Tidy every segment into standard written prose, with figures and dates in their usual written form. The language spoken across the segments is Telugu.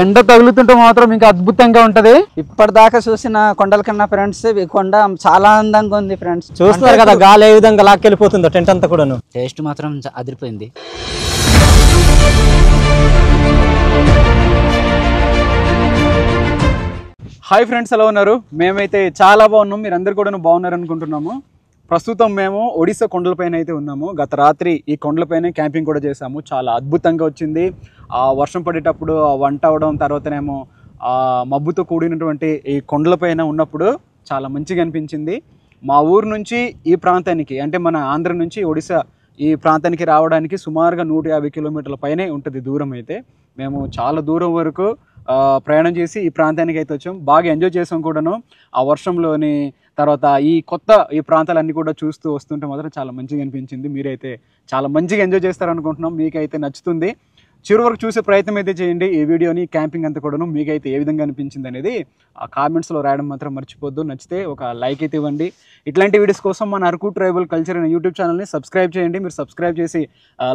ఎండ తగులుతుంటే మాత్రం ఇంకా అద్భుతంగా ఉంటది. ఇప్పటిదాకా చూసిన కొండల కన్నా ఫ్రెండ్స్ ఈ కొండ చాలా అందంగా ఉంది ఫ్రెండ్స్. చూస్తున్నారు కదా గాలి ఏ విధంగా లాక్కెళ్ళిపోతుందో టెంట్ అంతా కూడాను. టేస్ట్ మాత్రం అదిరిపోయింది. హాయ్ ఫ్రెండ్స్, ఎలా ఉన్నారు? మేమైతే చాలా బాగున్నాం, మీరు అందరు కూడా బాగున్నారు అనుకుంటున్నాము. ప్రస్తుతం మేము ఒడిశా కొండలపైన అయితే ఉన్నాము. గత రాత్రి ఈ కొండలపైన క్యాంపింగ్ కూడా చేసాము. చాలా అద్భుతంగా వచ్చింది. ఆ వర్షం పడేటప్పుడు వంట అవడం, తర్వాతనేమో మబ్బుతో కూడినటువంటి ఈ కొండలపైన ఉన్నప్పుడు చాలా మంచిగా అనిపించింది. మా ఊరు నుంచి ఈ ప్రాంతానికి, అంటే మన ఆంధ్ర నుంచి ఒడిశా ఈ ప్రాంతానికి రావడానికి సుమారుగా 150 కిలోమీటర్ల పైనే ఉంటుంది దూరం. అయితే మేము చాలా దూరం వరకు ప్రయాణం చేసి ఈ ప్రాంతానికి అయితే వచ్చాం. బాగా ఎంజాయ్ చేసాం కూడాను. ఆ వర్షంలోని తర్వాత ఈ ప్రాంతాలన్నీ కూడా చూస్తూ వస్తుంటే మాత్రం చాలా మంచిగా అనిపించింది. మీరైతే చాలా మంచిగా ఎంజాయ్ చేస్తారనుకుంటున్నాం. మీకైతే నచ్చుతుంది. చివరి వరకు చూసే ప్రయత్నం అయితే చేయండి. ఈ వీడియోని క్యాంపింగ్ అంతా కూడాను మీకైతే ఏ విధంగా అనిపించింది అనేది ఆ కామెంట్స్లో రాయడం మాత్రం మర్చిపోద్దు. నచ్చితే ఒక లైక్ అయితే ఇవ్వండి. ఇట్లాంటి వీడియోస్ కోసం మన అరకు ట్రైబల్ కల్చర్ అనే యూట్యూబ్ ఛానల్ని సబ్స్క్రైబ్ చేయండి. మీరు సబ్స్క్రైబ్ చేసి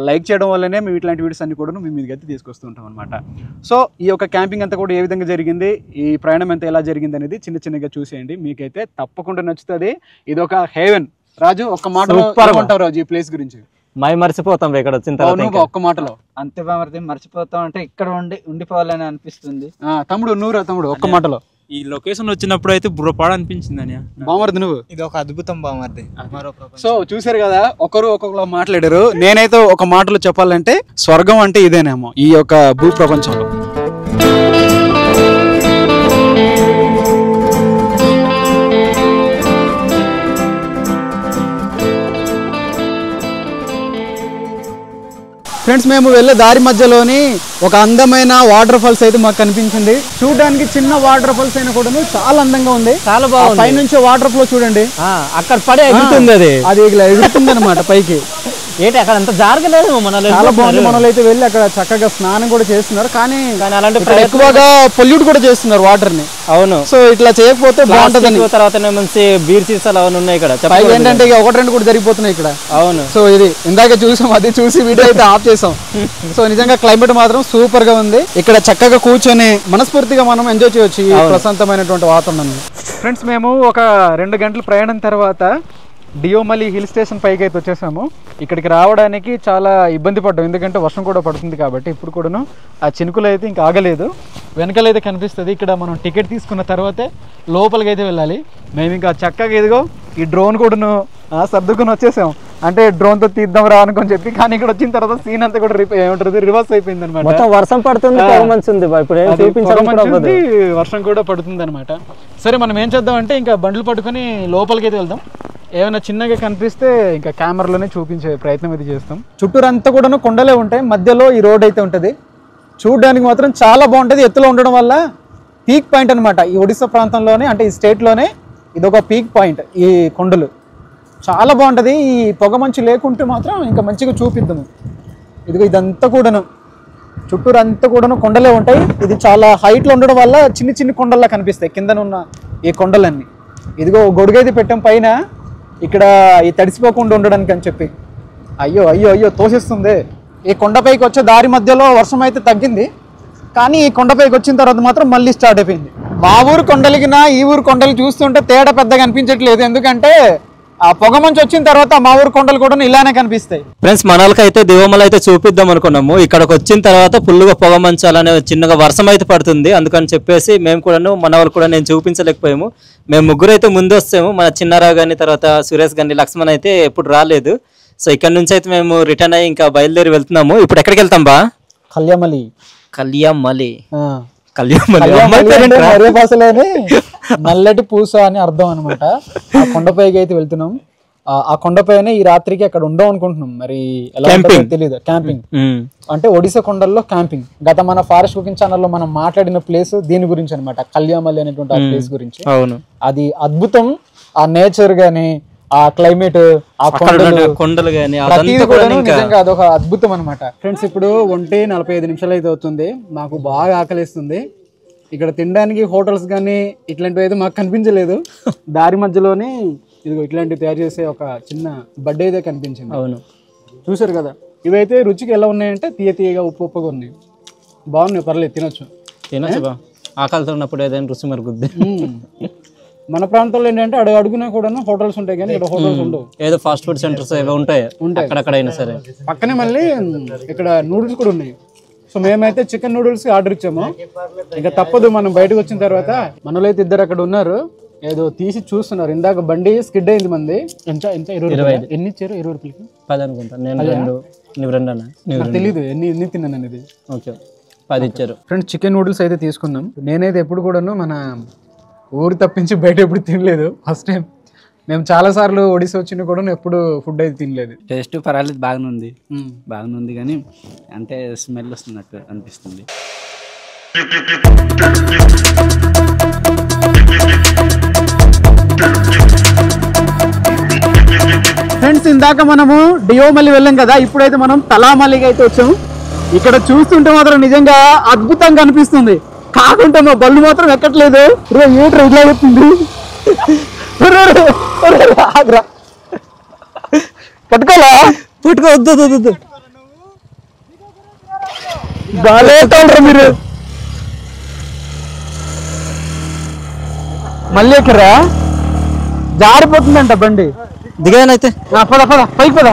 లైక్ చేయడం వల్లనే మేము ఇట్లాంటి వీడియోస్ అన్ని కూడా మీ మీదకి అయితే తీసుకొస్తుంటాం అనమాట. సో ఈ యొక్క క్యాంపింగ్ అంతా కూడా ఏ విధంగా జరిగింది, ఈ ప్రయాణం అంతా ఎలా జరిగింది అనేది చిన్నగా చూసేయండి. మీకైతే తప్పకుండా నచ్చుతుంది. ఇది ఒక హెవెన్. రాజు, ఒక్క మాటలో ఉంటావు రాజు ఈ ప్లేస్ గురించి? మర్చిపోతాం ఇక్కడ వచ్చిన తర్వాత. ఒక్క మాటలో అంతే బామర్ది, మర్చిపోతాం అంటే ఇక్కడ ఉండిపోవాలని అనిపిస్తుంది. తమ్ముడు ఒక్క మాటలో ఈ లొకేషన్ వచ్చినప్పుడు అయితే బుర్రపాడు అనిపించింది అని. బామర్ది నువ్వు? ఇది ఒక అద్భుతం బామర్ది. సో చూసారు కదా, ఒక్కొక్కరు మాట్లాడారు. నేనైతే ఒక మాటలో చెప్పాలంటే స్వర్గం అంటే ఇదేనేమో ఈ యొక్క భూ ప్రపంచంలో. ఫ్రెండ్స్, మేము వెళ్ళే దారి మధ్యలోని ఒక అందమైన వాటర్ ఫాల్స్ అయితే మాకు కనిపించింది. చూడడానికి చిన్న వాటర్ ఫాల్స్ అయినా కూడా చాలా అందంగా ఉంది. చాలా బాగుంది. పైనుంచి వాటర్ ఫ్లో చూడండి, అక్కడ పడే ఎగురుతుంది. అది ఇలా ఎగురుతుంది అనమాట పైకి. ఏంటి అక్కడ అంత జరగలేదు. చాలా బాగుంది. మనలో అయితే వెళ్ళి అక్కడ చక్కగా స్నానం కూడా చేస్తున్నారు. కానీ అలాంటి ఎక్కువగా పొల్యూట్ కూడా చేస్తున్నారు వాటర్ ని. అవును. సో ఇట్లా చేయకపోతే బాగుంటది. తర్వాత మంచి బీర్ సీసాలు అవన్నీ ఉన్నాయి ఇక్కడ. ఏంటంటే ఒకటి రెండు కూడా జరిగిపోతున్నాయి ఇక్కడ. అవును. సో ఇది ఇందాక చూసాం, అది చూసి వీడియో అయితే ఆఫ్ చేసాం. సో నిజంగా క్లైమేట్ మాత్రం సూపర్ గా ఉంది. ఇక్కడ చక్కగా కూర్చొని మనస్ఫూర్తిగా మనం ఎంజాయ్ చేయొచ్చు ఈ ప్రశాంతమైనటువంటి వాతావరణాన్ని. ఫ్రెండ్స్, మేము ఒక 2 గంటల ప్రయాణం తర్వాత డియోమలి హిల్ స్టేషన్ పైకి అయితే వచ్చేసాము. ఇక్కడికి రావడానికి చాలా ఇబ్బంది పడ్డాం, ఎందుకంటే వర్షం కూడా పడుతుంది కాబట్టి. ఇప్పుడు కూడాను ఆ చినుకులు అయితే ఇంకా ఆగలేదు. వెనకాలైతే కనిపిస్తుంది. ఇక్కడ మనం టికెట్ తీసుకున్న తర్వాతే లోపలికి అయితే వెళ్ళాలి. మేము ఇంకా చక్కగా ఇదిగో ఈ డ్రోన్ కూడాను సర్దుకుని వచ్చేసాం. అంటే డ్రోన్తో తీద్దాం రా అనుకొని చెప్పి, కానీ ఇక్కడ వచ్చిన తర్వాత సీన్ అంతా కూడా రివర్స్ అయిపోయింది అనమాట. వర్షం పడుతుంది, వర్షం కూడా పడుతుంది అనమాట. సరే, మనం ఏం చేద్దాం అంటే ఇంకా బండ్లు పట్టుకొని లోపలికి అయితే వెళ్దాం. ఏమైనా చిన్నగా కనిపిస్తే ఇంకా కెమెరాలోనే చూపించే ప్రయత్నం అయితే చేస్తాం. చుట్టూరంతా కూడా కొండలే ఉంటాయి, మధ్యలో ఈ రోడ్ అయితే ఉంటుంది. చూడడానికి మాత్రం చాలా బాగుంటుంది. ఎత్తులో ఉండడం వల్ల పీక్ పాయింట్ అనమాట. ఈ ఒడిశా ప్రాంతంలోనే, అంటే ఈ స్టేట్లోనే ఇదొక పీక్ పాయింట్. ఈ కొండలు చాలా బాగుంటుంది. ఈ పొగ మంచు లేకుంటే మాత్రం ఇంకా మంచిగా చూపిద్దాము. ఇదిగో ఇదంతా కూడాను చుట్టూరంతా కూడాను కొండలే ఉంటాయి. ఇది చాలా హైట్లో ఉండడం వల్ల చిన్ని కొండల్లా కనిపిస్తాయి కిందనున్న ఈ కొండలన్నీ. ఇదిగో గొడుగైతే పెట్టాం పైన, ఇక్కడ ఈ తడిసిపోకుండా ఉండడానికి అని చెప్పి. అయ్యో తోసేస్తుంది. ఈ కొండపైకి వచ్చే దారి మధ్యలో వర్షం అయితే తగ్గింది, కానీ ఈ కొండపైకి వచ్చిన తర్వాత మాత్రం మళ్ళీ స్టార్ట్ అయిపోయింది. మా ఊరు కొండలకి ఈ ఊరు కొండలు చూస్తుంటే తేడా పెద్దగా అనిపించట్లేదు, ఎందుకంటే ఆ పొగ మంచి వచ్చిన తర్వాత మా ఊరు కొండలు కూడా ఇలానే కనిపిస్తాయి. ఫ్రెండ్స్, మనలకైతే దివమల అయితే చూపిద్దాం అనుకున్నాము. ఇక్కడికి వచ్చిన తర్వాత ఫుల్గా పొగ మంచు అలానే చిన్నగా వర్షం అయితే పడుతుంది. అందుకని చెప్పేసి మేము కూడాను మన వాళ్ళు కూడా నేను చూపించలేకపోయాము. మేము ముగ్గురు అయితే ముందు వస్తాము. మన చిన్నారావు కానీ, తర్వాత సురేష్ కానీ, లక్ష్మణ్ అయితే ఎప్పుడు రాలేదు. సో ఇక్కడ నుంచి అయితే మేము రిటర్న్ అయ్యి ఇంకా బయలుదేరి వెళ్తున్నాము. ఇప్పుడు ఎక్కడికి వెళ్తాం బా? కళ్యామలి. నల్లటి పూస అని అర్థం అనమాట. ఆ కొండపైకి అయితే వెళ్తున్నాం. ఆ కొండపైన ఈ రాత్రికి అక్కడ ఉందాం అనుకుంటున్నాం. మరి ఎలా తెలియదు. క్యాంపింగ్ అంటే ఒడిశా కొండల్లో క్యాంపింగ్. గత మన ఫారెస్ట్ కుకింగ్ ఛానల్లో మనం మాట్లాడిన ప్లేస్ దీని గురించి అనమాట, కళ్యామలి అనేటువంటి ఆ ప్లేస్ గురించి. అది అద్భుతం. ఆ నేచర్ గానీ, ఆ క్లైమేట్, ఆ కొండలు గానీ నిజంగా అదొక అద్భుతం అనమాట. ఫ్రెండ్స్, ఇప్పుడు 1:45 అయితే అవుతుంది. నాకు బాగా ఆకలిస్తుంది. ఇక్కడ తినడానికి హోటల్స్ కానీ ఇట్లాంటివి అయితే మాకు కనిపించలేదు. దారి మధ్యలోనే ఇదిగో ఇట్లాంటివి తయారు చేసే ఒక చిన్న బడ్డీ అయితే కనిపించింది. అవును, చూసారు కదా. ఇవైతే రుచికి ఎలా ఉన్నాయంటే తీయగా ఉప్పుగా ఉన్నాయి. బాగున్నాయి, పర్లేదు, తినొచ్చు. తినచ్చు బా, ఆకలితో ఉన్నప్పుడు ఏదైనా రుచి మరుగుద్ది. మన ప్రాంతంలో ఏంటంటే అడుగునా కూడా హోటల్స్ ఉంటాయి కానీ ఇక్కడ హోటల్స్ ఉండవు. ఏదో ఫాస్ట్ ఫుడ్ సెంటర్స్ ఏవో ఉంటాయి అక్కడక్కడైనా సరే. పక్కనే మళ్ళీ ఇక్కడ నూడిల్స్ కూడా ఉన్నాయి. సో మేమైతే చికెన్ నూడిల్స్ ఆర్డర్ ఇచ్చాము. ఇంకా తప్పదు, మనం బయటకు వచ్చిన తర్వాత మనలో అయితే ఇద్దరు అక్కడ ఉన్నారు, ఏదో తీసి చూస్తున్నారు. ఇందాక బండి స్కిడ్ అయింది మంది. ఎంత ఎంత 20 ఎన్ని ఇచ్చారు? 20 రూపాయలకి 10 అనుకుంటా. నేను 2 నువ్వు 2 అన్న తెలీదు ఎన్ని తిన్నాను అనేది. ఓకే 10 ఇచ్చారు. ఫ్రెండ్స్ చికెన్ నూడిల్స్ అయితే తీసుకున్నాం. నేనైతే ఎప్పుడు కూడాను మన ఊరు తప్పించి బయట ఎప్పుడు తినలేదు. First time. మేము చాలా సార్లు ఒడిశా వచ్చినా కూడా ఎప్పుడు ఫుడ్ అయితే తినలేదు. టేస్ట్ పర్వాలేదు, బాగానే ఉంది కానీ అంటే స్మెల్ వస్తున్నట్టు అనిపిస్తుంది. ఫ్రెండ్స్ ఇందాక మనము డియోమల్లి వెళ్ళాం కదా, ఇప్పుడైతే మనం తలామల్లికి అయితే వచ్చాము. ఇక్కడ చూస్తుంటే మాత్రం నిజంగా అద్భుతంగా అనిపిస్తుంది. కాకుంటే మా బళ్ళు మాత్రం ఎక్కట్లేదు. ఏట్రా ఇట్లా చెప్తుంది, పట్టుకోవాలా? పుట్టుకోవద్దు బాగా మీరు. మళ్ళీ ఎక్కరా జారిపోతుందంట బండి. దిగానైతే పద పద పైకి పద,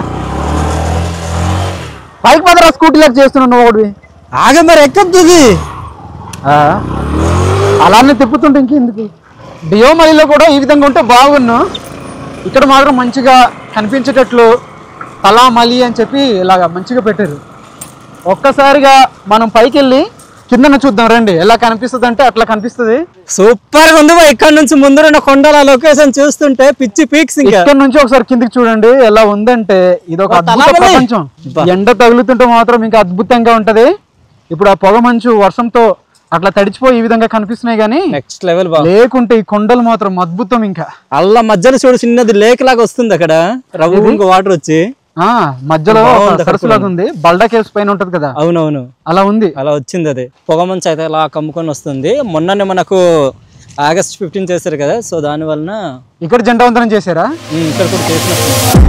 పైకి పదరా. స్కూటీ లాగా చేస్తున్నావు ఒకటి. ఆగే మరి ఎక్కద్దు. అలానే తిప్పుతుంటే ఇంకెందుకు. డియోమలిలో కూడా ఈ విధంగా ఉంటే బాగున్నా. ఇక్కడ మాత్రం మంచిగా కనిపించేటట్లు తలామలి అని చెప్పి ఇలాగా మంచిగా పెట్టారు. ఒక్కసారిగా మనం పైకి వెళ్ళి కిందన చూద్దాం రండి. ఎలా కనిపిస్తుంది అంటే అట్లా కనిపిస్తుంది. సూపర్ గా ఉంది. ఇక్కడ నుంచి ముందర కొండల లొకేషన్ చూస్తుంటే పిచ్చి పీక్స్. ఇక్కడ నుంచి ఒకసారి కిందికి చూడండి ఎలా ఉందంటే ఇది ఒక అద్భుత ప్రపంచం. ఎండ తగులుతుంటే మాత్రం ఇంకా అద్భుతంగా ఉంటది. ఇప్పుడు ఆ పొగ మంచు వర్షంతో అట్లా తడిచిపోయి ఈ విధంగా కనిపిస్తున్నాయి కానీ నెక్స్ట్ లెవెల్ లేకుంటే ఈ కొండలు మాత్రం అద్భుతం. ఇంకా అల్ల మధ్యలో చూడు చిన్నది లేక్ లాగా వస్తుంది. అక్కడ రవ్వ వాటర్ వచ్చి మధ్యలో సరస్సు లాగా ఉంది. బల్డా కేవ్స్ పైన ఉంటది కదా. అవునవును అలా ఉంది. అలా వచ్చింది. అది పొగ మంచు అయితే అలా కమ్ముకొని వస్తుంది. మొన్ననే మనకు August 15 చేశారు కదా, సో దాని వలన ఇక్కడ జెండా వందనం చేశారా? ఇక్కడ కూడా చేసినట్టు.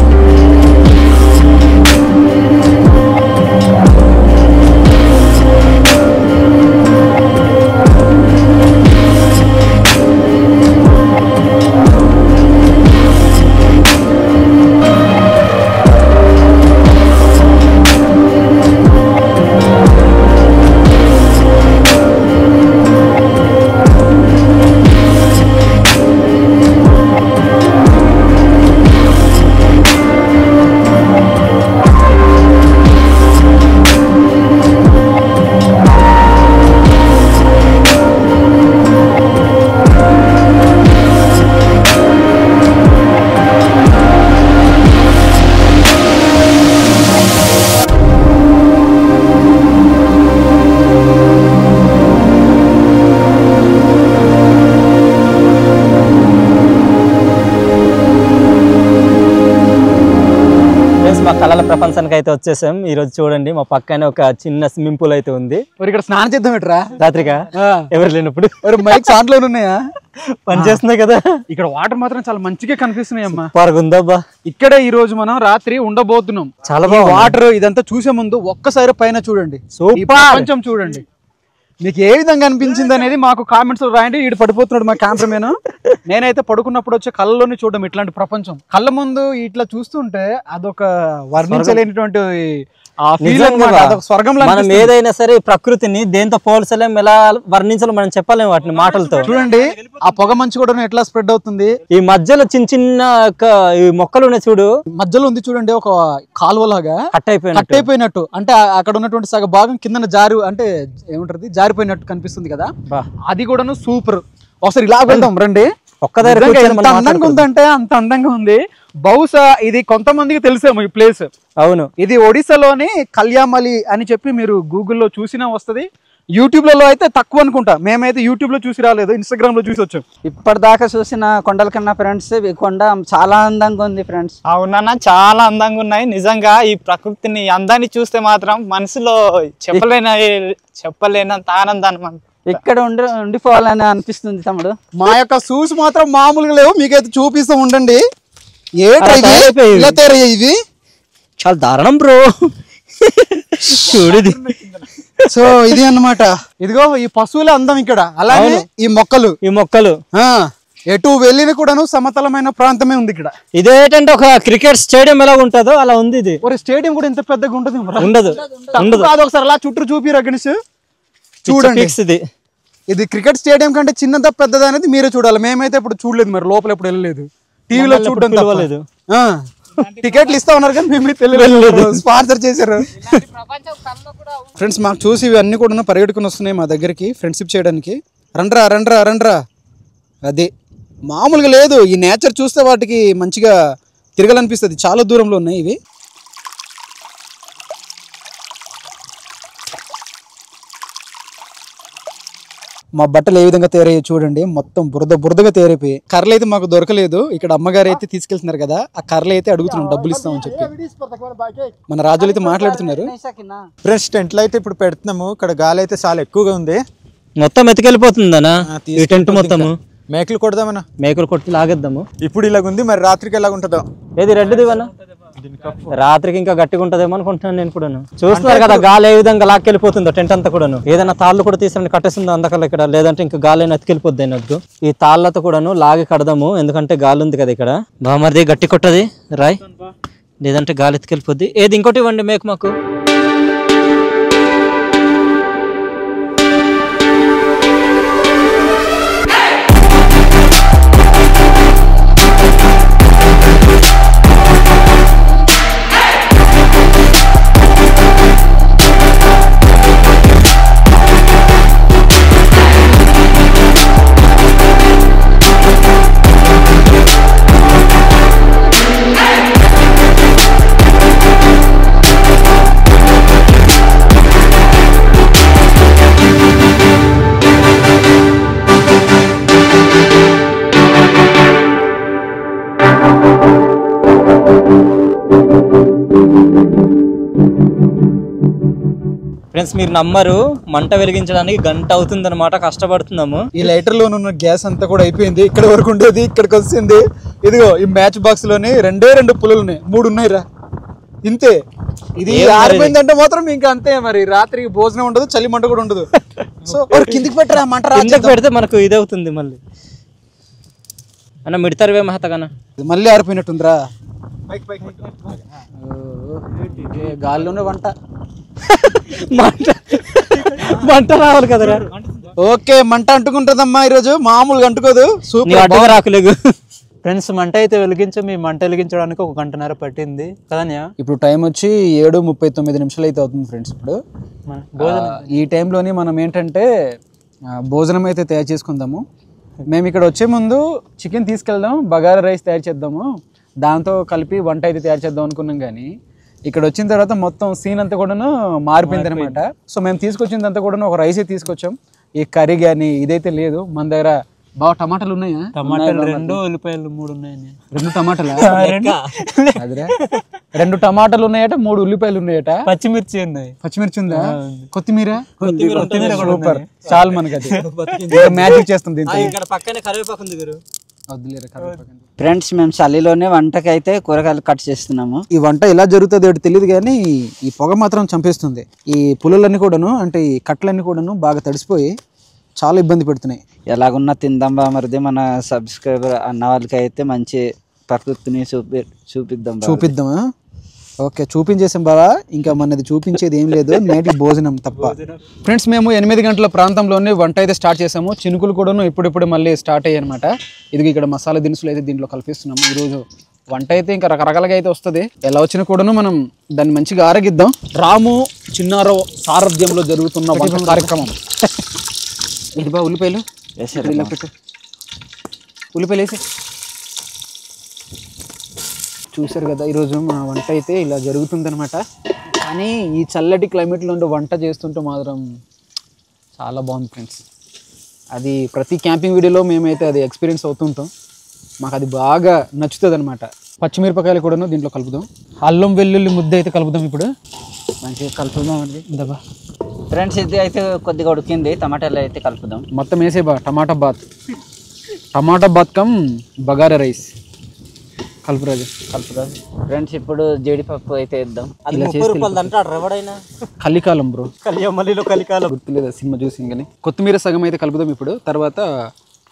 మా కళల ప్రపంచానికి అయితే వచ్చేసాం. ఈ రోజు చూడండి మా పక్కనే ఒక చిన్న స్విమ్మింగ్ పూల్ అయితే ఉంది. ఇక్కడ స్నానం చేద్దాం ఎట్రా రాత్రిగా ఎవరు లేనప్పుడు. మైక్ సాంట్లో ఉన్నాయా? పని చేస్తున్నాయి కదా. ఇక్కడ వాటర్ మాత్రం చాలా మంచిగా కనిపిస్తున్నాయి అమ్మా. ఉందబ్బా. ఇక్కడే ఈ రోజు మనం రాత్రి ఉండబోతున్నాం. చాలా బాగా వాటర్ ఇదంతా చూసే ముందు ఒక్కసారి పైన చూడండి, ప్రపంచం చూడండి. మీకు ఏ విధంగా అనిపించింది అనేది మాకు కామెంట్స్ లో రాయండి. ఈడు పడిపోతున్నాడు మా కెమెరామెన్. నేనైతే పడుకున్నప్పుడు వచ్చే కళ్ళలోని చూడడం ఇట్లాంటి ప్రపంచం కళ్ళ ముందు ఇట్లా చూస్తుంటే అదొక వర్ణించలేనటువంటి స్వర్గంలో. మనం ఏదైనా సరే ప్రకృతిని దేంతో పోల్చలేం, ఎలా వర్ణించాలో మనం చెప్పలేము వాటిని మాటలతో. చూడండి ఆ పొగ మంచు కూడా ఎట్లా స్ప్రెడ్ అవుతుంది. ఈ మధ్యలో చిన్న చిన్న మొక్కలు ఉన్నాయి చూడు, మధ్యలో ఉంది చూడండి ఒక కాలువలాగా కట్ అయిపోయినట్టు. అంటే అక్కడ ఉన్నటువంటి సగ భాగం కింద జారి అంటే ఏముంటది జారిపోయినట్టు కనిపిస్తుంది కదా. అది కూడాను సూపర్. ఒకసారి ఇలా వెళ్దాం రండి. ఎంత అందంగా ఉందంటే అంత అందంగా ఉంది. బహుశా ఇది కొంతమందికి తెలిసేమో ఈ ప్లేస్. అవును, ఇది ఒడిశాలోని కళ్యామలి అని చెప్పి మీరు గూగుల్లో చూసినా వస్తుంది. యూట్యూబ్లలో అయితే తక్కువ అనుకుంటా. మేమైతే యూట్యూబ్ లో చూసి రాలేదు, ఇన్స్టాగ్రామ్ లో చూసి వచ్చాం. ఇప్పటిదాకా చూసిన కొండల కన్నా ఫ్రెండ్స్ ఈ కొండ చాలా అందంగా ఉంది ఫ్రెండ్స్. అవునన్నా చాలా అందంగా ఉన్నాయి. నిజంగా ఈ ప్రకృతిని అందాన్ని చూస్తే మాత్రం మనసులో చెప్పలేనంత ఆనందాన్ని ఇక్కడ ఉండిపోవాలని అనిపిస్తుంది తమ్ముడు. మా యొక్క షూస్ మాత్రం మామూలుగా లేవు, మీకైతే చూపిస్తూ ఉండండి. ఇవి చాలా దారుణం బ్రో. చూడు సో ఇది అన్నమాట. ఇదిగో ఈ పశువుల అందం ఇక్కడ, అలాగే ఈ మొక్కలు ఎటు వెళ్ళిన కూడాను సమతలమైన ప్రాంతమే ఉంది ఇక్కడ. ఇదేంటంటే ఒక క్రికెట్ స్టేడియం ఎలా ఉంటుందో అలా ఉంది ఇది. ఒక స్టేడియం కూడా ఇంత పెద్దగా ఉంటుంది ఉండదు. కాదు, ఒకసారి అలా చుట్టూ చూపిరా గణేష్. చూడండి, ఇది క్రికెట్ స్టేడియం కంటే చిన్నదా పెద్దదా అనేది మీరే చూడాలి. మేమైతే ఇప్పుడు చూడలేదు, మరి లోపల ఎప్పుడు వెళ్ళలేదు, టీవీలో చూడడం తప్పలేదు. టికెట్లు ఇస్తా ఉన్నారు కానీ మేమైతే వెళ్ళలేదు, స్పాన్సర్ చేశారు. ఫ్రెండ్స్ మాకు చూసి ఇవన్నీ కూడా పరిగెట్టుకుని వస్తున్నాయి మా దగ్గరికి ఫ్రెండ్షిప్ చేయడానికి. రండ్రా రండ్రా రండ్రా. అది మామూలుగా లేదు, ఈ నేచర్ చూస్తే వాటికి మంచిగా తిరగాలనిపిస్తుంది. చాలా దూరంలో ఉన్నాయి ఇవి. మా బట్టలు ఏ విధంగా తయారయ్యాయి చూడండి, మొత్తం బురదగా తయారైపోయి. కర్రలు అయితే మాకు దొరకలేదు, ఇక్కడ అమ్మగారు అయితే తీసుకెళ్తున్నారు కదా, ఆ కర్రలు అయితే అడుగుతున్నాం డబ్బులు ఇస్తామని చెప్పి. మన రాజులు అయితే మాట్లాడుతున్నారు. ఫ్రెండ్స్ టెంట్లు అయితే ఇప్పుడు పెడుతున్నాము. ఇక్కడ గాలి అయితే చాలా ఎక్కువగా ఉంది, మొత్తం ఎత్తుకెళ్ళిపోతుందనా ఈ టెంట్ మొత్తము. మేకలు కొడదామన్నా, మేకలు కొట్టి లాగేద్దాము. ఇప్పుడు ఇలాగ ఉంది, మరి రాత్రికి ఎలాగ ఉంటుందో. ఏది రెడ్డిది ఇవన్నా? రాత్రికి ఇంకా గట్టిగా ఉంటదేమో అనుకుంటున్నాను నేను కూడాను. చూస్తున్నారు కదా గాలి ఏ విధంగా లాక్కెళ్ళిపోతుందో టెంట్ అంతా కూడాను. ఏదైనా తాళ్ళు కూడా తీసుకుని కట్టేస్తుందో అందకల్లా ఇక్కడ, లేదంటే ఇంకా గాలి అయినా ఎత్తుకెళ్ళిపోద్ది అయినద్దు. ఈ తాళ్ళతో కూడాను లాగి కడదాము, ఎందుకంటే గాలి ఉంది కదా ఇక్కడ. బామర్ది గట్టి కొట్టది రాయ్, లేదంటే గాలి ఎత్తుకెళ్ళిపోద్ది. ఏది ఇంకోటి ఇవ్వండి మేకు మాకు. ఫ్రెండ్స్ మీరు నమ్మరు, మంట వెలిగించడానికి గంట అవుతుందన్నమాట, కష్టపడుతున్నాము. ఈ లైటర్ లో ఉన్న గ్యాస్ అంతా కూడా అయిపోయింది. ఇక్కడ వరకు ఉండేది ఇక్కడికి వచ్చింది. ఇదిగో ఈ మ్యాచ్ బాక్స్ లోని 2 పుల్లలు ఉన్నాయి, 3 ఉన్నాయి రా, ఇంతే. ఇది ఆరిపోయిందంటే మాత్రం ఇంకా అంతే. మరి రాత్రి భోజనం ఉండదు, చలి మంట కూడా ఉండదు. సో కిందికి పెట్టరా మంట, కిందకి పెడితే మనకు ఇది అవుతుంది మళ్ళీ. అన్న మిడతారువే మహతగానా, మళ్ళీ ఆరిపోయినట్టుందిరా. గాల్లోనే వంట మంట రావాలి కదరా. ఓకే, మంట అంటుకుంటుందమ్మా ఈరోజు, మామూలుగా అంటుకోదు. సూపర్ రాకులేదు. ఫ్రెండ్స్ మంట అయితే వెలిగించి మీ మంట వెలిగించడానికి 1 గంటన్నర పట్టింది కదన్యా. ఇప్పుడు టైం వచ్చి 7:39 అయితే అవుతుంది ఫ్రెండ్స్. ఇప్పుడు ఈ టైంలోని మనం ఏంటంటే భోజనం అయితే తయారు చేసుకుందాము. మేము ఇక్కడ వచ్చే ముందు చికెన్ తీసుకెళ్దాం, బగారా రైస్ తయారు చేద్దాము, దాంతో కలిపి వంట అయితే తయారు చేద్దాం అనుకున్నాం. కానీ ఇక్కడ వచ్చిన తర్వాత మొత్తం సీన్ అంతా కూడాను మారిపోయింది అనమాట. సో మేము తీసుకొచ్చిందంతా కూడా ఒక రైసే తీసుకొచ్చాం. ఈ కర్రీ కానీ ఇదైతే లేదు మన దగ్గర. బాగా టమాటాలు ఉన్నాయా? టమాటాలు 2, ఉల్లిపాయలు 3 ఉన్నాయి. 2 టమాటాలు అదే 2 టమాటాలు ఉన్నాయట, 3 ఉల్లిపాయలు ఉన్నాయట, పచ్చిమిర్చి ఉన్నాయి. పచ్చిమిర్చి ఉందా? కొత్తిమీర సూపర్, చాలు మనకి. అది మ్యాజిక్ చేస్తుంది. పక్కనే కరివేపాకు ఉంది గురు. ఫ్రెండ్స్ మేము చలిలోనే వంటకి అయితే కూరగాయలు కట్ చేస్తున్నాము. ఈ వంట ఎలా జరుగుతుంది ఏంటో తెలియదు కానీ ఈ పొగ మాత్రం చంపేస్తుంది. ఈ పుల్లలన్నీ కూడాను, అంటే ఈ కట్టలన్నీ కూడాను బాగా తడిసిపోయి చాలా ఇబ్బంది పెడుతున్నాయి. ఎలాగున్నా తిందాం బామర్ది, మన సబ్స్క్రైబర్ అన్న వాళ్ళకి అయితే మంచి ప్రకృతిని చూపిద్దామా? ఓకే, చూపించేసాం బావా, ఇంకా మనది చూపించేది ఏం లేదు, నేటి భోజనం తప్ప. ఫ్రెండ్స్ మేము 8 గంటల ప్రాంతంలోనే వంట అయితే స్టార్ట్ చేసాము. చినుకులు కూడాను ఇప్పుడిప్పుడు మళ్ళీ స్టార్ట్ అయ్యాయి అనమాట. ఇది ఇక్కడ మసాలా దినుసులు అయితే దీంట్లో కలిపిస్తున్నాము. ఈరోజు వంట అయితే ఇంకా రకరకాలుగా అయితే వస్తుంది. ఎలా వచ్చినా కూడాను మనం దాన్ని మంచిగా ఆరగిద్దాం. రాము చిన్నారావు సారథ్యంలో జరుగుతున్న వంట కార్యక్రమం. ఇది బా ఉల్లిపాయలు ఇలా పెట్టు, ఉల్లిపాయలు వేసి. చూసారు కదా, ఈరోజు మా వంట అయితే ఇలా జరుగుతుందనమాట. కానీ ఈ చల్లటి క్లైమేట్లో ఉండే వంట చేస్తుంటే మాత్రం చాలా బాగుంది ఫ్రెండ్స్. అది ప్రతి క్యాంపింగ్ వీడియోలో మేమైతే అది ఎక్స్పీరియన్స్ అవుతుంటాం. మాకు అది బాగా నచ్చుతుంది అనమాట. పచ్చిమిరపకాయలు కూడాను దీంట్లో కలుపుదాం. అల్లం వెల్లుల్లి ముద్ద అయితే కలుపుదాం. ఇప్పుడు మంచిగా కలుపుదాం అండి. ఇందబా ఫ్రెండ్స్ ఇది అయితే కొద్దిగా ఉడికింది, టమాటాలు అయితే కలుపుదాం. మొత్తం వేసే బా టమాటా బాత్ కమ్ బగారా రైస్ కలుపురాజు. ఫ్రెండ్స్ ఇప్పుడు జీడిపప్పు అయితే వేద్దాం. అది 30 రూపాయలు అంటాడు ఎవడైనా. కలికాలం బ్రో, కలియమల్లిలో కలికాలం గుర్తులేదా సినిమా చూసి కానీ. కొత్తిమీర సగం అయితే కలుపుదాం ఇప్పుడు, తర్వాత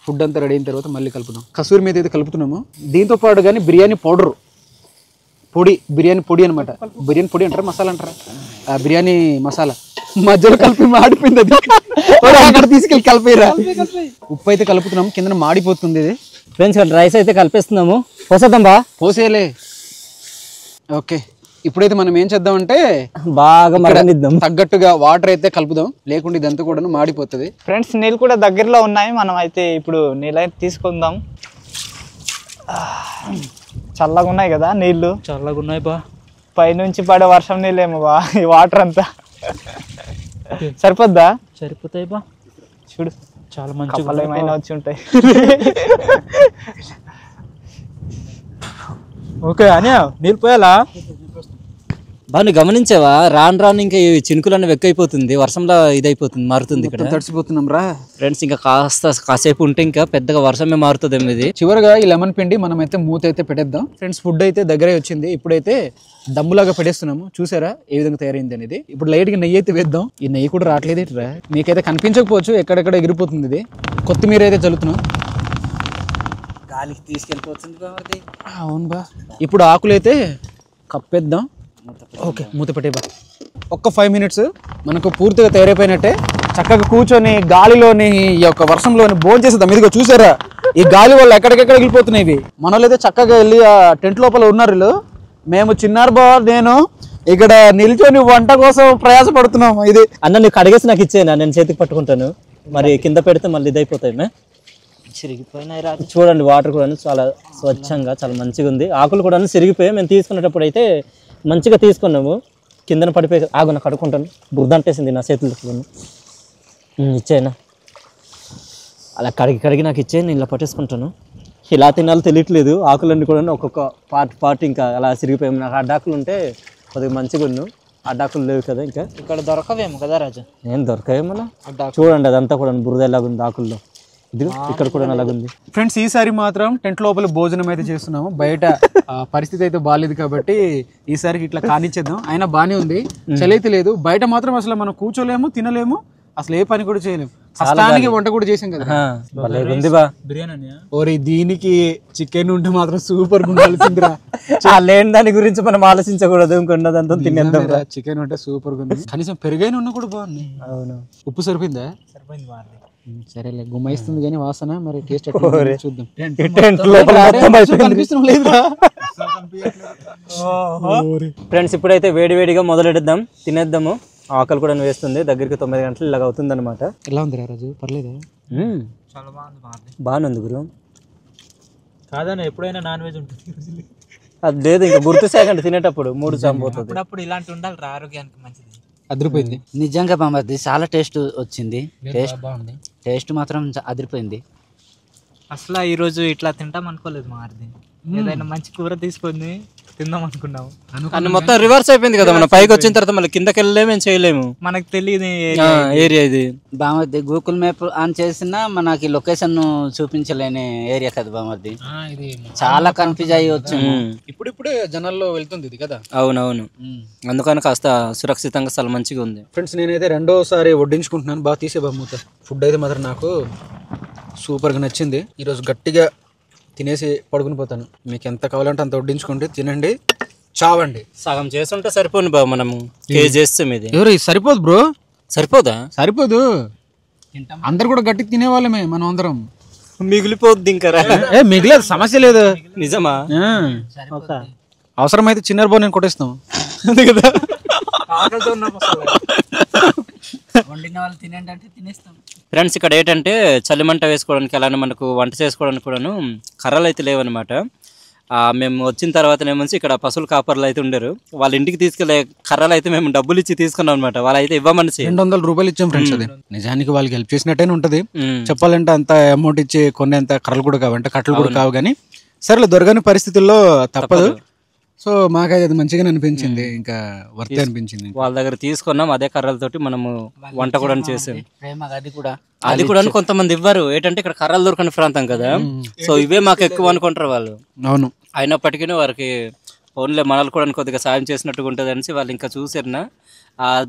ఫుడ్ అంతా రెడీ అయిన తర్వాత మళ్ళీ కలుపుదాం. కసూరి మీద అయితే కలుపుతున్నాము. దీంతో పాటు కానీ బిర్యానీ పౌడర్ పొడి, బిర్యానీ పొడి అనమాట. బిర్యానీ పొడి అంటారా మసాలా అంటారా? బిర్యానీ మసాలా మధ్యలో కలిపి మాడిపోయింది అది. అక్కడ తీసుకెళ్ళి కలిపేరా. ఉప్పు అయితే కలుపుతున్నాము, కింద మాడిపోతుంది ఇది. ఫ్రెండ్స్ రైస్ అయితే కలిపేస్తున్నాము. పోసేద్దాం బా, పోసేలే. ఓకే, ఇప్పుడైతే మనం ఏం చేద్దామంటే బాగా మరనిద్దాం. తగ్గట్టుగా వాటర్ అయితే కలుపుదాం, లేకుంటే ఇదంతా కూడా మాడిపోతుంది. ఫ్రెండ్స్ నీళ్ళు కూడా దగ్గరలో ఉన్నాయి, మనం అయితే ఇప్పుడు నీళ్ళు అయితే తీసుకుందాం. చల్లగా ఉన్నాయి కదా నీళ్ళు, చల్లగా ఉన్నాయి బా. పైనుంచి పడే వర్షం నీళ్ళేమో బా ఈ వాటర్ అంతా. సరిపోద్దా? సరిపోతాయి బా. చూడు చాలా మంచిగా కప్పలు ఏమైనా వచ్చి ఉంటాయి. ఓకే అని నీళ్ళు పోయాలా? బాగా గమనించావా? రాను రాను ఇంకా ఈ చినుకులన్నీ వెక్కైపోతుంది, వర్షంలో ఇదైపోతుంది, మారుతుంది ఇక్కడ. తడిసిపోతున్నాం రా ఫ్రెండ్స్ ఇంకా కాసేపు ఉంటే ఇంకా పెద్దగా వర్షమే మారుతుంది ఇది. చివరిగా ఈ లెమన్ పిండి మనం అయితే మూత అయితే పెట్టేద్దాం. ఫ్రెండ్స్ ఫుడ్ అయితే దగ్గరే వచ్చింది. ఇప్పుడైతే దమ్ములాగా పెట్టేస్తున్నాము. చూసారా ఏ విధంగా తయారైంది అనేది. ఇప్పుడు లైట్ గా నెయ్యి అయితే వేద్దాం. ఈ నెయ్యి కూడా రావట్లేదు ఇట్రా, మీకైతే కనిపించకపోవచ్చు, ఎక్కడెక్కడ ఎగిరిపోతుంది ఇది. కొత్తిమీర అయితే చల్లుతున్నాం. గాలికి తీసుకెళ్ళిపోతుంది. అవును బా. ఇప్పుడు ఆకులు అయితే కప్పేద్దాం. ఓకే, మూత పెట్టేబా. ఒక్క 5 minutes మనకు పూర్తిగా తయారైపోయినట్టే. చక్కగా కూర్చొని గాలిలోని ఈ యొక్క వర్షంలోని భోజనం చేసేద్దాం. ఇదిగో చూసారా, ఈ గాలి వల్ల ఎక్కడికెక్కడ వెళ్ళిపోతున్నాయి ఇవి. మనోళ్ళు అయితే చక్కగా వెళ్ళి ఆ టెంట్ లోపల ఉన్నారు వీళ్ళు. మేము చిన్నారు బా, నేను ఇక్కడ నిల్చొని వంట కోసం ప్రయాసపడుతున్నాము. ఇది అన్న నీకు కడిగేసి నాకు ఇచ్చేనా, నేను చేతికి పట్టుకుంటాను. మరి కింద పెడితే మళ్ళీ ఇదైపోతాయి. చిరిగిపోయినాయి రా. చూడండి వాటర్ కూడా చాలా స్వచ్ఛంగా చాలా మంచిగా ఉంది. ఆకులు కూడా సిరిగిపోయి మేము తీసుకునేటప్పుడు అయితే మంచిగా తీసుకున్నాము. కిందన పడిపోయి ఆగు, నాకు కడుక్కుంటాను. బురద అంటేసింది నా చేతులు. ఇచ్చేనా అలా కడిగి నాకు ఇచ్చే, నేను ఇలా పట్టేసుకుంటాను. ఇలా తినాలో తెలియట్లేదు. ఆకులన్నీ కూడా ఒక్కొక్క పార్ట్ ఇంకా అలా సిరిగిపోయాము. నాకు అడ్డాకులు ఉంటే కొద్దిగా మంచిగా ఉన్నాను. అడ్డాకులు లేవు కదా, ఇంకా ఇక్కడ దొరకవేమో కదా రాజు. ఏం దొరకాయేమో. చూడండి అదంతా కూడా బురద ఎలాగుంది ఆకుల్లో. ఇది ఇక్కడ కూడా అలాగుంది. ఫ్రెండ్స్ ఈసారి మాత్రం టెంట్ లోపల భోజనం అయితే చేస్తున్నాము. బయట పరిస్థితి అయితే బాగాలేదు కాబట్టి ఈసారికి ఇట్లా కానిచ్చేద్దాం. అయినా బానే ఉంది, చలి అయితే లేదు. బయట మాత్రం అసలు మనం కూర్చోలేము, తినలేము, అసలు ఏ పని కూడా చేయలేము. కష్టానికి వంట కూడా చేసాం కదా. బిర్యానీ ఓరి దీనికి చికెన్ ఉంటే మాత్రం సూపర్ ఉండాల్సిందిరా. లేని దాని గురించి మనం ఆలోచించకూడదు, ఇంకొన్నదంతా తినేద్దాం. చికెన్ ఉంటే సూపర్ ఉంది. కనీసం పెరుగైన ఉన్నా కూడా బాగుంది. అవును, ఉప్పు సరిపోయిందా? సరేలే, గుమ్మైస్తుంది కానీ వాసన మరి టేస్ట్ చూద్దాం. ఫ్రెండ్స్ ఇప్పుడైతే వేడివేడిగా మొదలెడదాం, తినేద్దాము. ఆకలి కూడా వేస్తుంది. దగ్గరికి 9 గంటలు ఇలాగ అవుతుంది అనమాట. ఎలా ఉంది రాజు? పర్లేదా? చాలా బాగుంది. బాగానుంది గురు. కాదన్న ఎప్పుడైనా నాన్ వెజ్ ఉంటుంది. అది లేదు, ఇంకా గుర్తు సేకండి తినేటప్పుడు 3 చంపోతుంది. అప్పుడప్పుడు ఇలాంటి ఉండాలి, ఆరోగ్యానికి మంచిది. అదిరిపోయింది నిజంగా బామ్మది, చాలా టేస్ట్ వచ్చింది. బాగుంది, టేస్ట్ మాత్రం అదిరిపోయింది. అసలు ఈ రోజు ఇట్లా తింటాం అనుకోలేదు మారిది. ఏదైనా మంచి కూర తీసుకొని తిందాం అనుకున్నాము. అన్ని మొత్తం రివర్స్ అయిపోయింది కదా. మనం పైకి వచ్చిన తర్వాత మళ్ళీ కిందకి వెళ్ళలేము, ఏం చేయలేము. మనకు తెలియదు ఏరియా ఇది. బామ్మది గూగుల్ మ్యాప్ ఆన్ చేసినా మనకి లొకేషన్ చూపించలేని ఏరియా కదా బామ్మది. చాలా కన్ఫ్యూజ్ అయ్యి వచ్చింది. ఇప్పుడిప్పుడే జనాల్లో వెళ్తుంది ఇది కదా. అవునవును, అందుకని కాస్త సురక్షితంగా చాలా మంచిగా ఉంది. ఫ్రెండ్స్ నేనైతే రెండోసారి వడ్డించుకుంటున్నాను. బాగా తీసే బామ్మూత. ఫుడ్ అయితే మాత్రం నాకు సూపర్గా నచ్చింది. ఈరోజు గట్టిగా తినేసి పడుకుని పోతాను. మీకు ఎంత కావాలంటే అంత వడ్డించుకోండి, తినండి, చావండి. సగం చేస్తుంటే సరిపోను బాబు, మనము కేజీ చేస్తాం. ఇది ఎవరు సరిపోదు బ్రో? సరిపోదా? సరిపోదు, అందరు కూడా గట్టి తినేవాళ్ళమే మనం అందరం. మిగిలిపోద్ది ఇంకా. మిగిలేదు, సమస్య లేదు. నిజమా? అవసరమైతే చిన్నర బో నేను కొట్టేస్తాం. అంతే కదా. వండిన వాళ్ళు తినండి అంటే తినేస్తాం. ఫ్రెండ్స్ ఇక్కడ ఏంటంటే చలిమంట వేసుకోవడానికి, అలానే మనకు వంట చేసుకోవడానికి కూడాను కర్రలు అయితే లేవన్నమాట. మేము వచ్చిన తర్వాతనేమో ఇక్కడ పశువుల కాపర్లు అయితే ఉండరు. వాళ్ళ ఇంటికి తీసుకెళ్లే కర్రలు అయితే మేము డబ్బులు ఇచ్చి తీసుకున్నాం అనమాట. వాళ్ళు అయితే ఇవ్వమనిసి 200 రూపాయలు ఇచ్చాం ఫ్రెండ్స్. అది నిజానికి వాళ్ళకి హెల్ప్ చేసినట్టేనే ఉంటది. చెప్పాలంటే అంత అమౌంట్ ఇచ్చి కొన్ని అంత కర్రలు కూడా కావు, అంటే కట్టలు కూడా కావు. కానీ సరేలే, దొరకని పరిస్థితుల్లో తప్పదు. సో మాకైతే అది మంచిగానే అనిపించింది, ఇంకా వర్త్ అనిపించింది. వాళ్ళ దగ్గర తీసుకున్నాం, అదే కర్రలతోటి మనము వంట కూడా చేసాం. అది కూడా కొంతమంది ఇవ్వరు, ఏంటంటే ఇక్కడ కర్రలు దొరకని ప్రాంతం కదా. సో ఇవే మాకు ఎక్కువ అనుకుంటారు వాళ్ళు. అవును, అయినప్పటికీ వారికి ఓన్లీ మనల్ని కూడా కొద్దిగా సాయం చేసినట్టుగా ఉంటుంది అనేసి వాళ్ళు ఇంకా చూసారునా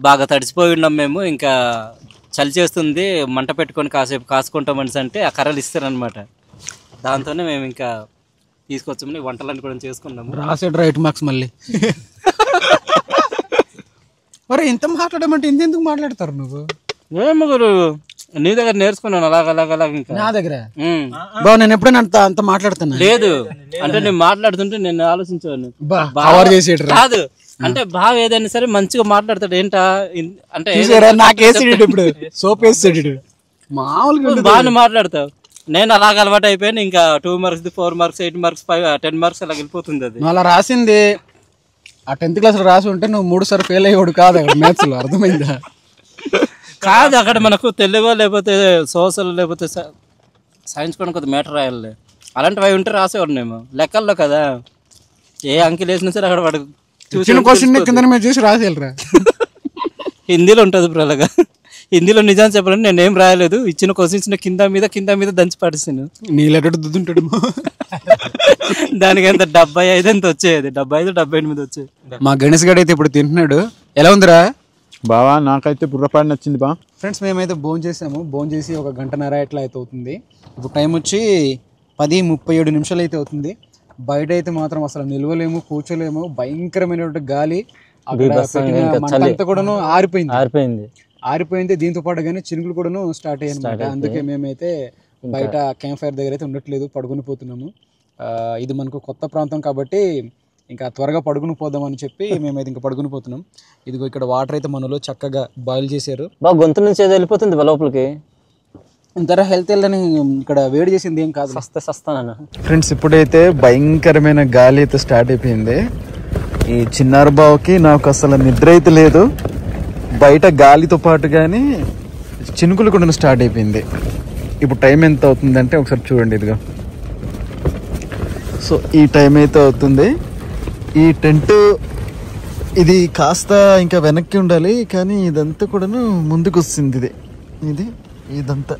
బాగా తడిసిపోయి ఉన్నాం మేము. ఇంకా చలి చేస్తుంది, మంట పెట్టుకొని కాసేపు కాసుకుంటామని అంటే ఆ కర్రలు ఇస్తారనమాట. దాంతోనే మేము ఇంకా తీసుకొచ్చామని వంటలన్నీ కూడా చేసుకున్నాము. రాసాడు రైట్ మార్క్స్ మళ్ళీ. మరి ఎంత మాట్లాడమంటే ఎందుకు మాట్లాడతారు నువ్వు? ఏమో గురు నీ దగ్గర నేర్చుకున్నాను అలాగ ఇంకా నా దగ్గర బావ నేను ఎప్పుడైనా అంత మాట్లాడుతున్నా లేదు. అంటే నేను మాట్లాడుతుంటే నేను ఆలోచించాను కాదు అంటే బాగా ఏదైనా సరే మంచిగా మాట్లాడతాడు ఏంటా అంటే నాకేసాడు ఇప్పుడు సోప్ వేసాడు మామూలుగా బాగానే మాట్లాడతావు. నేను అలాగ అలవాటు అయిపోయాను. ఇంకా 2 మార్క్స్ 4 మార్క్స్ 8 మార్క్స్ 10 మార్క్స్ అలా వెళ్ళిపోతుంది. అది నువ్వు అలా రాసింది ఆ 10th క్లాస్ రాసి ఉంటే నువ్వు 3 సార్లు ఫెయిల్ అయ్యేవాడు కాదు అక్కడ మ్యాథ్స్ లో. అర్థమైందా? కాదు అక్కడ మనకు తెలుగు లేకపోతే సోషల్ లేకపోతే సైన్స్ కూడా కొద్ది మ్యాటర్ రాయాలి. అలాంటివి అవి ఉంటే రాసేవాడు మేము లెక్కల్లో కదా. ఏ అంకెలు వేసినా సరే అక్కడ వాడు చూసి రాసేయాలరా. హిందీలో ఉంటుంది ఇప్పుడు అలాగా. హిందీలో నిజాన్ని చెప్పాలని నేనేం రాయలేదు. ఇచ్చిన క్వశ్చన్స్ కింద మీద దంచి పడిస్తాను. నీళ్ళటట్టు దుద్దుంటాడు. దానికి ఎంత 75 ఎంత వచ్చేది, 75 78 వచ్చేది. మా గణేష్ గడ్ అయితే ఇప్పుడు తింటున్నాడు. ఎలా ఉందిరా బావా? నాకైతే బుర్రపాడి నచ్చింది బా. ఫ్రెండ్స్ మేమైతే భోజనం చేసాము. భోజనం చేసి 1 గంటన్నర ఎట్లా అయితే అవుతుంది. ఇప్పుడు టైం వచ్చి 10:37 నిమిషాలు అయితే అవుతుంది. బయట అయితే మాత్రం అసలు నిలవలేము, కూర్చోలేము. భయంకరమైనటువంటి గాలి. అంతా కూడాను ఆరిపోయింది. దీంతో పాటు కానీ చినుకులు కూడాను స్టార్ట్ అయ్యాయి. అందుకే మేమైతే బయట క్యాంప్ ఫైర్ దగ్గర అయితే ఉండట్లేదు, పడుకుని పోతున్నాము. ఇది మనకు కొత్త ప్రాంతం కాబట్టి ఇంకా త్వరగా పడుకుని పోదామని చెప్పి మేమైతే ఇంకా పడుకుని పోతున్నాం. ఇదిగో ఇక్కడ వాటర్ అయితే మనలో చక్కగా బాయిల్ చేశారు. బాగా గొంతు నుంచి ఏదో వెళ్ళిపోతుంది లోపలికి. ఇంతర హెల్త్ అని ఇక్కడ వేడి చేసింది ఏం కాదు. సస్తాను ఫ్రెండ్స్ ఇప్పుడైతే భయంకరమైన గాలి అయితే స్టార్ట్ అయిపోయింది. ఈ చిన్నారి బావుకి నాకు అసలు నిద్ర అయితే లేదు. బయట గాలితో పాటు కానీ చినుకులు కూడా స్టార్ట్ అయిపోయింది. ఇప్పుడు టైం ఎంత అవుతుందంటే ఒకసారి చూడండి. ఇదిగో సో ఈ టైం అయితే అవుతుంది. ఈ టెంట్ ఇది కాస్త ఇంకా వెనక్కి ఉండాలి కానీ ఇదంతా కూడాను ముందుకు వస్తుంది. ఇదంతా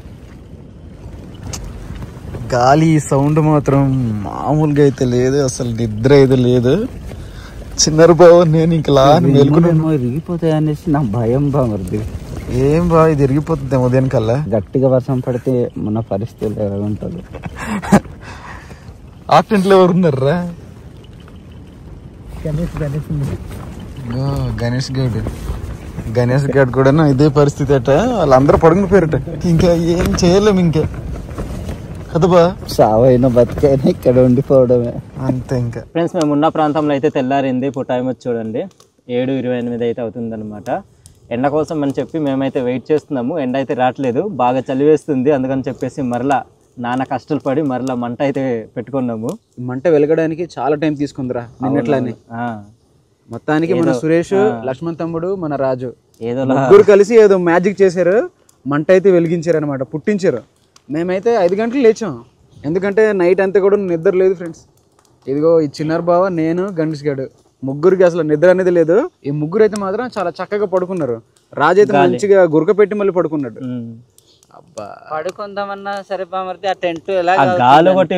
గాలి సౌండ్ మాత్రం మామూలుగా అయితే లేదు. అసలు నిద్ర అయితే లేదు. చిన్నారు బావ నేను ఇంకా మేల్కొన్నాను. ఇరిగిపోతాయి అనేసి నా భయం బా. మరి ఏం బా ఇది ఇరిగిపోతుంది ఉదయం కల్లా. గట్టిగా వర్షం పడితే మన పరిస్థితులు ఎలా ఉంటుంది? ఆ టెంట్లో ఎవరు ఉన్నారా? గణేష్ గడ్ కూడా ఇదే పరిస్థితి అట. వాళ్ళందరూ పడుకుని పోయారట. ఇంకా ఏం చేయలేము ఇంకా కదబా. సావైనా బతికైనా ఇక్కడ ఉండిపోవడమే అంతే. ఇంకా ఫ్రెండ్స్ మేము ఉన్న ప్రాంతంలో అయితే తెల్లారింది. ఇప్పుడు టైం వచ్చి చూడండి 7:28 అయితే అవుతుంది అనమాట. ఎండ కోసం అని చెప్పి మేమైతే వెయిట్ చేస్తున్నాము. ఎండ అయితే రావట్లేదు, బాగా చలి వేస్తుంది. అందుకని చెప్పేసి మరలా నాన్న కష్టాలు పడి మరలా మంట అయితే పెట్టుకున్నాము. మంట వెలగడానికి చాలా టైం తీసుకుందిరా నిన్నట్లానే. మొత్తానికి మన సురేష్, లక్ష్మణ్ తమ్ముడు, మన రాజు ముగ్గురు కలిసి ఏదో మ్యాజిక్ చేశారు. మంట అయితే వెలిగించారు అనమాట, పుట్టించారు. మేమైతే 5 గంటలు లేచాం. ఎందుకంటే నైట్ అంతా కూడా నిద్ర లేదు ఫ్రెండ్స్. ఇదిగో ఈ చిన్నారు బావ, నేను, గణేష్ గడు ముగ్గురికి అసలు నిద్ర అనేది లేదు. ఈ ముగ్గురు అయితే మాత్రం చాలా చక్కగా పడుకున్నారు. రాజు అయితే మంచిగా గురక పెట్టి మళ్ళీ పడుకున్నాడు. అబ్బా పడుకుందామన్నా సరే బామర్ది ఆ టెంట్ ఎలా గాలి కొట్టి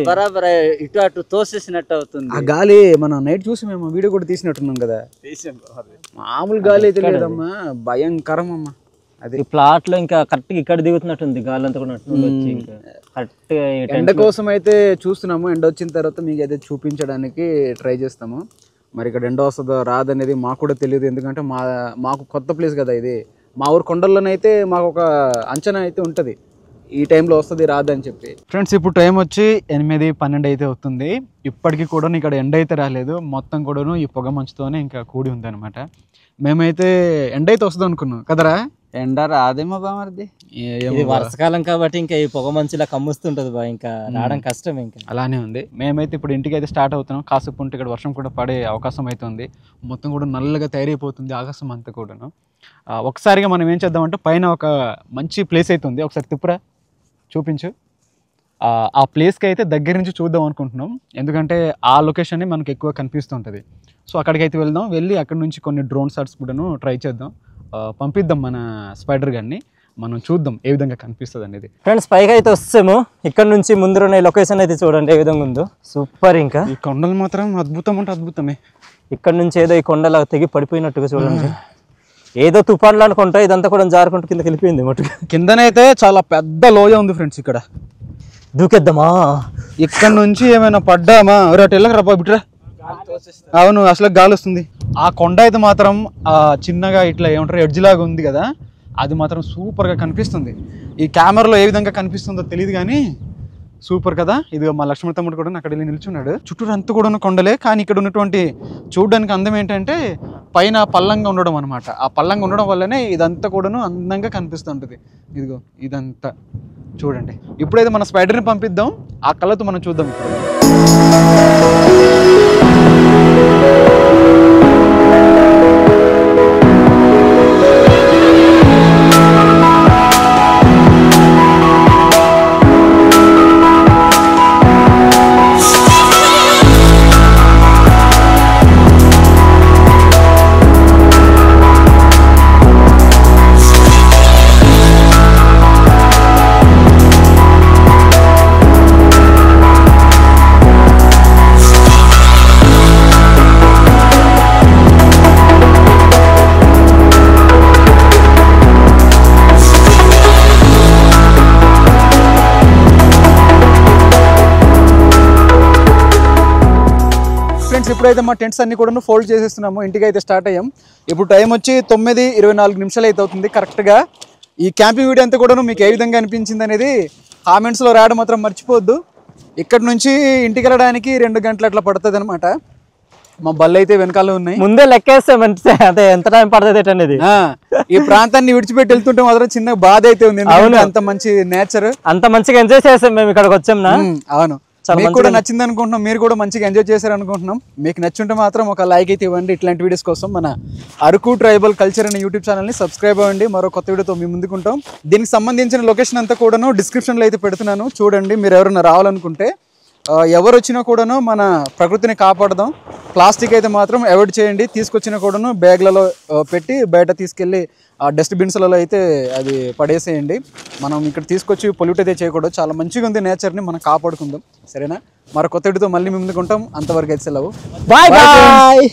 బరాబర్ ఇటు అటు తోసేసినట్టు అవుతుంది. ఆ గాలి మనం నైట్ చూసి మేము వీడియో కూడా తీసినట్టున్నాం కదా. మామూలు గాలి అయితే లేదమ్మా, భయంకరం అమ్మా. అది ప్లాట్ లో ఇంకా కరెక్ట్ ఇక్కడ దిగుతున్నట్టుంది గాలి అంతా కూడా. కరెక్ట్ ఎండ కోసం అయితే చూస్తున్నాము. ఎండ వచ్చిన తర్వాత మీకు అయితే చూపించడానికి ట్రై చేస్తాము. మరి ఇక్కడ ఎండ వస్తుందో రాదనేది మాకు కూడా తెలియదు. ఎందుకంటే మాకు కొత్త ప్లేస్ కదా ఇది. మా ఊరు కొండల్లోనైతే మాకు ఒక అంచనా అయితే ఉంటుంది ఈ టైంలో వస్తుంది రాదని చెప్పి. ఫ్రెండ్స్ ఇప్పుడు టైం వచ్చి 8:12 అయితే అవుతుంది. ఇప్పటికీ కూడా ఇక్కడ ఎండ అయితే రాలేదు. మొత్తం కూడాను ఈ పొగ మంచుతోనే ఇంకా కూడి ఉంది అనమాట. మేమైతే ఎండ అయితే వస్తుంది అనుకున్నాం కదరా. ఎండ రాదేమో బామర్ది. ఇది వర్షాకాలం కాబట్టి ఇంకా ఈ పొగ మంచులా కమ్ముస్తుంటది బా, ఇంకా రావడం కష్టం. ఇంకా అలానే ఉంది. మేమైతే ఇప్పుడు ఇంటికి అయితే స్టార్ట్ అవుతున్నాం. కాసేపు ఉంటే ఇక్కడ వర్షం కూడా పడే అవకాశం అయితే ఉంది. మొత్తం కూడా నల్లగా తయారైపోతుంది ఆకాశం అంతా కూడాను. ఒకసారిగా మనం ఏం చేద్దామంటే పైన ఒక మంచి ప్లేస్ అయితే ఉంది, ఒకసారి తిప్పురా చూపించు. ఆ ప్లేస్కి అయితే దగ్గర నుంచి చూద్దాం అనుకుంటున్నాం. ఎందుకంటే ఆ లొకేషన్ మనకు ఎక్కువ కనిపిస్తుంటుంది. సో అక్కడికైతే వెళ్దాం. వెళ్ళి అక్కడ నుంచి కొన్ని డ్రోన్ షాట్స్ కూడాను ట్రై చేద్దాం. పంపిద్దాం మన స్పైడర్ గన్ని. మనం చూద్దాం ఏ విధంగా కనిపిస్తుంది అనేది. ఫ్రెండ్స్ పైకి అయితే వస్తాము. ఇక్కడ నుంచి ముందున్న లొకేషన్ అయితే చూడండి ఏ విధంగా ఉందో, సూపర్. ఇంకా ఈ కొండలు మాత్రం అద్భుతం అంటే అద్భుతమే. ఇక్కడ నుంచి ఏదో ఈ కొండలా తెగి పడిపోయినట్టుగా చూడండి, ఏదో తుఫాన్లు అనుకుంటా ఇదంతా కూడా జారుకుంటూ కిందకి వెళ్ళిపోయింది. మటుకు కిందనైతే చాలా పెద్ద లోయ ఉంది ఫ్రెండ్స్. ఇక్కడ దూకేద్దామా? ఇక్కడ నుంచి ఏమైనా పడ్డామా? వెళ్ళక రా బిట్రా. అవును, అసలు గాలి వస్తుంది. ఆ కొండ అయితే మాత్రం చిన్నగా ఇట్లా ఏమంటారు ఎడ్జ్ లాగా ఉంది కదా, అది మాత్రం సూపర్గా కనిపిస్తుంది. ఈ కెమెరాలో ఏ విధంగా కనిపిస్తుందో తెలియదు కానీ సూపర్ కదా. ఇది మా లక్ష్మణ తమ్ముడు కూడా అక్కడ వెళ్ళి నిల్చున్నాడు. చుట్టూరు అంతా కూడా ఉన్న కొండలే, కానీ ఇక్కడ ఉన్నటువంటి చూడడానికి అందం ఏంటంటే పైన పల్లంగా ఉండడం అనమాట. ఆ పల్లంగా ఉండడం వల్లనే ఇదంతా కూడాను అందంగా కనిపిస్తుంటుంది. ఇదిగో ఇదంతా చూడండి. ఇప్పుడైతే మన స్పైడర్ని పంపిద్దాం, ఆ కళ్ళతో మనం చూద్దాం. ఇప్పుడైతే మా టెంట్స్ అన్ని కూడా ఫోల్డ్ చేసేస్తున్నాము, ఇంటికి అయితే స్టార్ట్ అయ్యాం. ఇప్పుడు టైం వచ్చి 9:24 అయితే అవుతుంది కరెక్ట్గా. ఈ క్యాంపింగ్ వీడియో అంతా కూడా మీకు ఏ విధంగా అనిపించింది అనేది కామెంట్స్లో రాయడం మాత్రం మర్చిపోవద్దు. ఇక్కడ నుంచి ఇంటికి వెళ్ళడానికి 2 గంటలు అట్లా పడుతుంది అనమాట. మా బళ్ళు అయితే వెనకాల ఉన్నాయి. ముందే లెక్కేస్తే మంచి అదే ఎంత టైం పడుతుంది అనేది. ఈ ప్రాంతాన్ని విడిచిపెట్టి వెళ్తుంటే మాత్రం చిన్న బాధ అయితే ఉంది. అంత మంచి నేచర్, అంత మంచిగా ఎంజాయ్ చేస్తాం మేము ఇక్కడికి వచ్చాం. అవును, మీకు కూడా నచ్చింది అనుకుంటున్నాం, మీరు కూడా మంచిగా ఎంజాయ్ చేశారు అనుకుంటున్నాం. మీకు నచ్చుంటే మాత్రం ఒక లైక్ అయితే ఇవ్వండి. ఇట్లాంటి వీడియోస్ కోసం మన అరకు ట్రైబల్ కల్చర్ అనే యూట్యూబ్ ఛానల్ని సబ్స్క్రైబ్ అవ్వండి. మరో కొత్త వీడియోతో మీ ముందుకుంటాం. దీనికి సంబంధించిన లొకేషన్ అంతా కూడాను డిస్క్రిప్షన్లో అయితే పెడుతున్నాను, చూడండి. మీరు ఎవరైనా రావాలనుకుంటే, ఎవరు వచ్చినా కూడాను మన ప్రకృతిని కాపాడదాం. ప్లాస్టిక్ అయితే మాత్రం అవాయిడ్ చేయండి. తీసుకొచ్చినా కూడాను బ్యాగ్లలో పెట్టి బయట తీసుకెళ్ళి డస్ట్బిన్స్లలో అయితే అది పడేసేయండి. మనం ఇక్కడ తీసుకొచ్చి పొల్యూట్ అయితే చేయకూడదు. చాలా మంచిగా ఉంది నేచర్ని, మనం కాపాడుకుందాం. సరేనా? మరో కొత్త వీడియోతో మళ్ళీ మీ ముందుకుంటాం. అంతవరకు అయితే సెలవు. Bye bye.